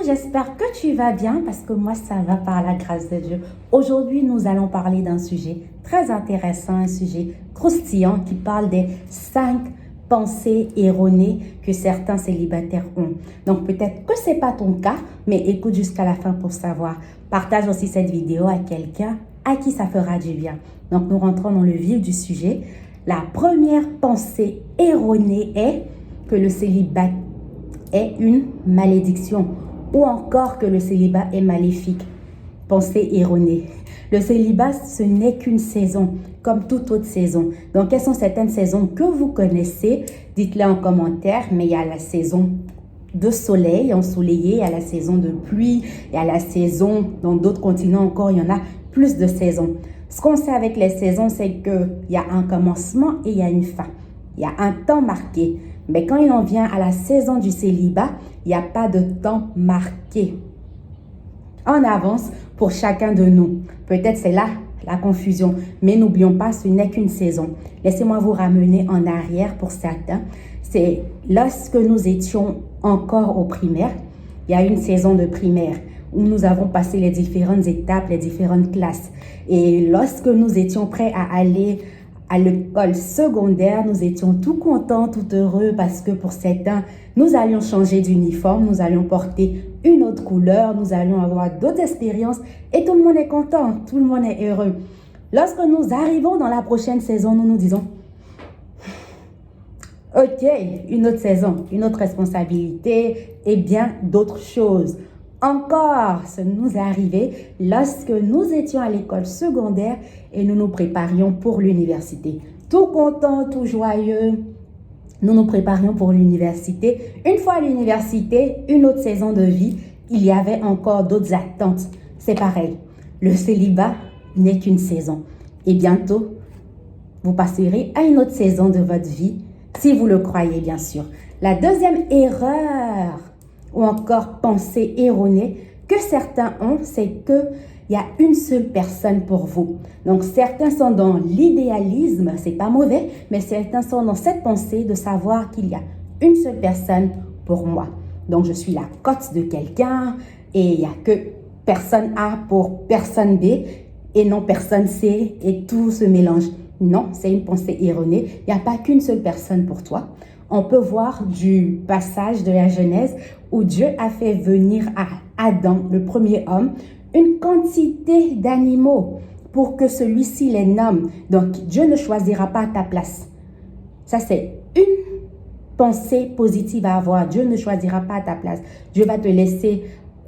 j'espère que tu vas bien parce que moi ça va par la grâce de Dieu. Aujourd'hui, nous allons parler d'un sujet très intéressant, un sujet croustillant qui parle des 5 pensées erronées que certains célibataires ont. Donc peut-être que ce n'est pas ton cas, mais écoute jusqu'à la fin pour savoir. Partage aussi cette vidéo à quelqu'un à qui ça fera du bien. Donc nous rentrons dans le vif du sujet. La première pensée erronée est que le célibat est une malédiction ou encore que le célibat est maléfique. Pensée erronée. Le célibat, ce n'est qu'une saison, comme toute autre saison. Donc, quelles sont certaines saisons que vous connaissez? Dites-les en commentaire, mais il y a la saison de soleil, ensoleillé, il y a la saison de pluie, il y a la saison, dans d'autres continents encore, il y en a plus de saisons. Ce qu'on sait avec les saisons, c'est qu'il y a un commencement et il y a une fin. Il y a un temps marqué. Mais quand il en vient à la saison du célibat, il n'y a pas de temps marqué en avance pour chacun de nous. Peut-être c'est là la confusion, mais n'oublions pas, ce n'est qu'une saison. Laissez-moi vous ramener en arrière pour certains. C'est lorsque nous étions encore au primaire, il y a une saison de primaire où nous avons passé les différentes étapes, les différentes classes. Et lorsque nous étions prêts à aller à l'école secondaire, nous étions tout contents, tout heureux parce que pour certains, nous allions changer d'uniforme, nous allions porter une autre couleur, nous allions avoir d'autres expériences et tout le monde est content, tout le monde est heureux. Lorsque nous arrivons dans la prochaine saison, nous nous disons « Ok, une autre saison, une autre responsabilité et bien d'autres choses. » Encore, ça nous est arrivé lorsque nous étions à l'école secondaire et nous nous préparions pour l'université. Tout content, tout joyeux, nous nous préparions pour l'université. Une fois à l'université, une autre saison de vie, il y avait encore d'autres attentes. C'est pareil, le célibat n'est qu'une saison. Et bientôt, vous passerez à une autre saison de votre vie, si vous le croyez bien sûr. La deuxième erreur ou encore pensée erronée que certains ont, c'est qu'il y a une seule personne pour vous. Donc, certains sont dans l'idéalisme, c'est pas mauvais, mais certains sont dans cette pensée de savoir qu'il y a une seule personne pour moi. Donc, je suis la cote de quelqu'un et il n'y a que personne A pour personne B et non personne C et tout se mélange. Non, c'est une pensée erronée. Il n'y a pas qu'une seule personne pour toi. On peut voir du passage de la Genèse où Dieu a fait venir à Adam, le premier homme, une quantité d'animaux pour que celui-ci les nomme. Donc, Dieu ne choisira pas à ta place. Ça, c'est une pensée positive à avoir. Dieu ne choisira pas à ta place. Dieu va te laisser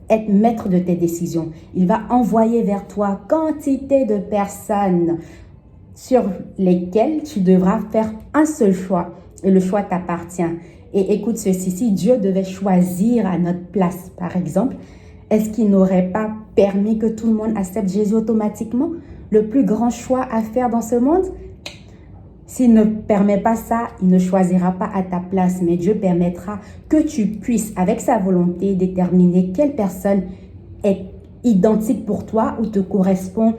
être maître de tes décisions. Il va envoyer vers toi quantité de personnes sur lesquelles tu devras faire un seul choix. Et le choix t'appartient. Et écoute ceci, si Dieu devait choisir à notre place, par exemple, est-ce qu'il n'aurait pas permis que tout le monde accepte Jésus automatiquement? Le plus grand choix à faire dans ce monde? S'il ne permet pas ça, il ne choisira pas à ta place, mais Dieu permettra que tu puisses, avec sa volonté, déterminer quelle personne est identique pour toi ou te correspond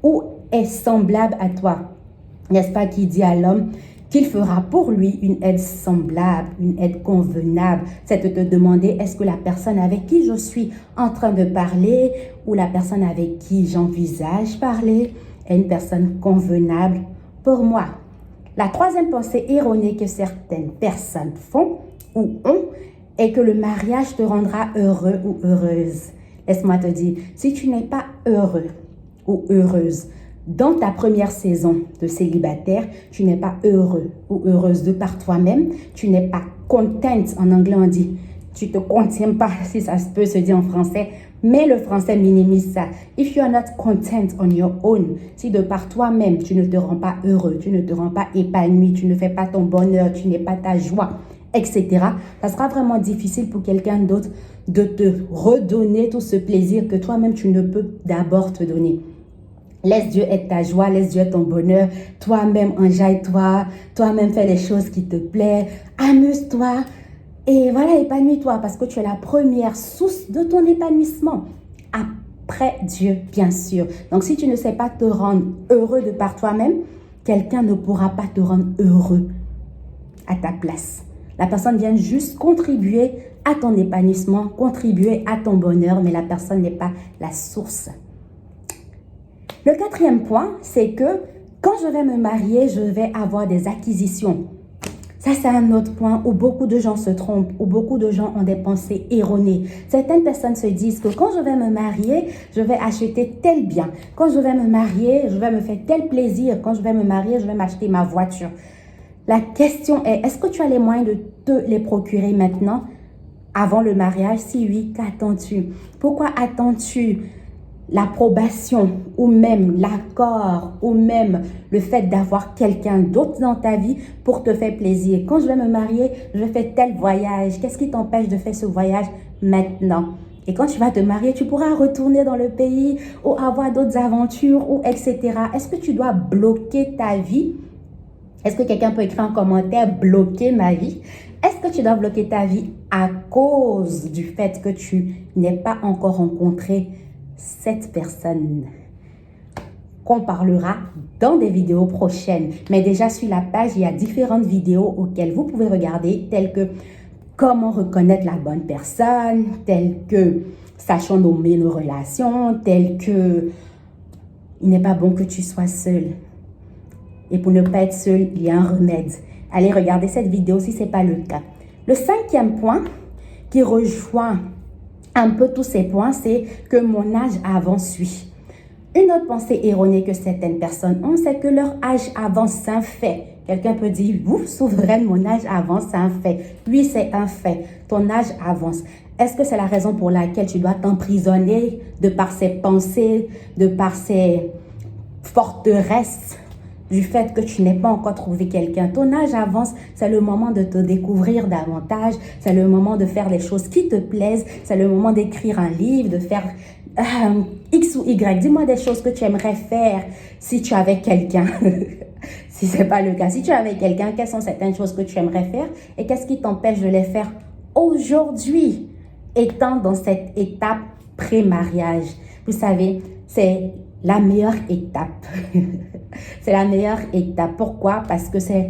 ou est semblable à toi. N'est-ce pas qui dit à l'homme qu'il fera pour lui une aide semblable, une aide convenable. C'est de te demander, est-ce que la personne avec qui je suis en train de parler ou la personne avec qui j'envisage parler est une personne convenable pour moi. La troisième pensée erronée que certaines personnes font ou ont est que le mariage te rendra heureux ou heureuse. Laisse-moi te dire, si tu n'es pas heureux ou heureuse, dans ta première saison de célibataire, tu n'es pas heureux ou heureuse de par toi-même. Tu n'es pas content, en anglais on dit. Tu te contiens pas, si ça peut se dire en français, mais le français minimise ça. If you are not content on your own, si de par toi-même, tu ne te rends pas heureux, tu ne te rends pas épanoui, tu ne fais pas ton bonheur, tu n'es pas ta joie, etc., ça sera vraiment difficile pour quelqu'un d'autre de te redonner tout ce plaisir que toi-même, tu ne peux d'abord te donner. Laisse Dieu être ta joie, laisse Dieu être ton bonheur. Toi-même, enjaille-toi. Toi-même, fais les choses qui te plaisent. Amuse-toi. Et voilà, épanouis-toi parce que tu es la première source de ton épanouissement. Après Dieu, bien sûr. Donc, si tu ne sais pas te rendre heureux de par toi-même, quelqu'un ne pourra pas te rendre heureux à ta place. La personne vient juste contribuer à ton épanouissement, contribuer à ton bonheur, mais la personne n'est pas la source. Le quatrième point, c'est que quand je vais me marier, je vais avoir des acquisitions. Ça, c'est un autre point où beaucoup de gens se trompent, où beaucoup de gens ont des pensées erronées. Certaines personnes se disent que quand je vais me marier, je vais acheter tel bien. Quand je vais me marier, je vais me faire tel plaisir. Quand je vais me marier, je vais m'acheter ma voiture. La question est, est-ce que tu as les moyens de te les procurer maintenant, avant le mariage? Si oui, qu'attends-tu? Pourquoi attends-tu l'approbation ou même l'accord ou même le fait d'avoir quelqu'un d'autre dans ta vie pour te faire plaisir? Quand je vais me marier, je vais faire tel voyage. Qu'est-ce qui t'empêche de faire ce voyage maintenant? Et quand tu vas te marier, tu pourras retourner dans le pays ou avoir d'autres aventures ou etc. Est-ce que tu dois bloquer ta vie? Est-ce que quelqu'un peut écrire en commentaire « bloquer ma vie » ? Est-ce que tu dois bloquer ta vie à cause du fait que tu n'aies pas encore rencontré cette personne qu'on parlera dans des vidéos prochaines? Mais déjà sur la page, il y a différentes vidéos auxquelles vous pouvez regarder, telles que comment reconnaître la bonne personne, telles que sachant nommer nos relations, telles que il n'est pas bon que tu sois seul. Et pour ne pas être seul, il y a un remède. Allez regarder cette vidéo si ce n'est pas le cas. Le cinquième point qui rejoint un peu tous ces points, c'est que mon âge avance, oui. Une autre pensée erronée que certaines personnes ont, c'est que leur âge avance, c'est un fait. Quelqu'un peut dire, vous, souveraine, mon âge avance, c'est un fait. Oui, c'est un fait. Ton âge avance. Est-ce que c'est la raison pour laquelle tu dois t'emprisonner de par ces pensées, de par ces forteresses, du fait que tu n'aies pas encore trouvé quelqu'un? Ton âge avance, c'est le moment de te découvrir davantage, c'est le moment de faire les choses qui te plaisent, c'est le moment d'écrire un livre, de faire X ou Y. Dis-moi des choses que tu aimerais faire si tu avais quelqu'un. Si ce n'est pas le cas, si tu avais quelqu'un, quelles sont certaines choses que tu aimerais faire et qu'est-ce qui t'empêche de les faire aujourd'hui, étant dans cette étape pré-mariage? Vous savez, c'est la meilleure étape. C'est la meilleure étape. Pourquoi? Parce que c'est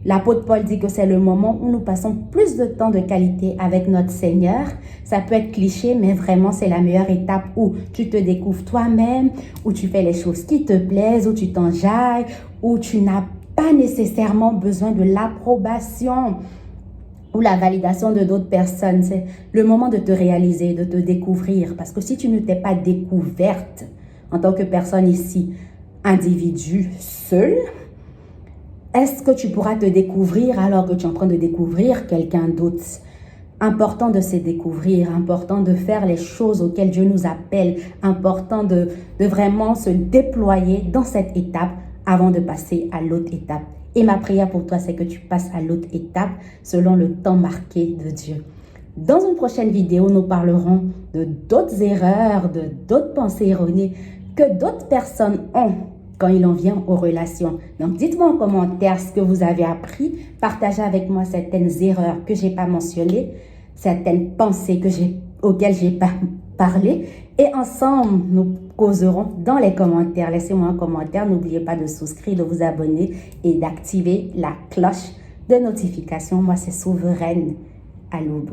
l'apôtre Paul dit que c'est le moment où nous passons plus de temps de qualité avec notre Seigneur. Ça peut être cliché, mais vraiment c'est la meilleure étape où tu te découvres toi-même, où tu fais les choses qui te plaisent, où tu t'enjailles, où tu n'as pas nécessairement besoin de l'approbation ou la validation de d'autres personnes. C'est le moment de te réaliser, de te découvrir. Parce que si tu ne t'es pas découverte en tant que personne ici, individu seul, est-ce que tu pourras te découvrir alors que tu es en train de découvrir quelqu'un d'autre? Important de se découvrir, important de faire les choses auxquelles Dieu nous appelle, important de vraiment se déployer dans cette étape avant de passer à l'autre étape. Et ma prière pour toi, c'est que tu passes à l'autre étape selon le temps marqué de Dieu. Dans une prochaine vidéo, nous parlerons de d'autres erreurs, de d'autres pensées erronées que d'autres personnes ont quand il en vient aux relations. Donc, dites-moi en commentaire ce que vous avez appris. Partagez avec moi certaines erreurs que je n'ai pas mentionnées, certaines pensées auxquelles je n'ai pas parlé. Et ensemble, nous causerons dans les commentaires. Laissez-moi un commentaire. N'oubliez pas de souscrire, de vous abonner et d'activer la cloche de notification. Moi, c'est Souveraine à l'aube.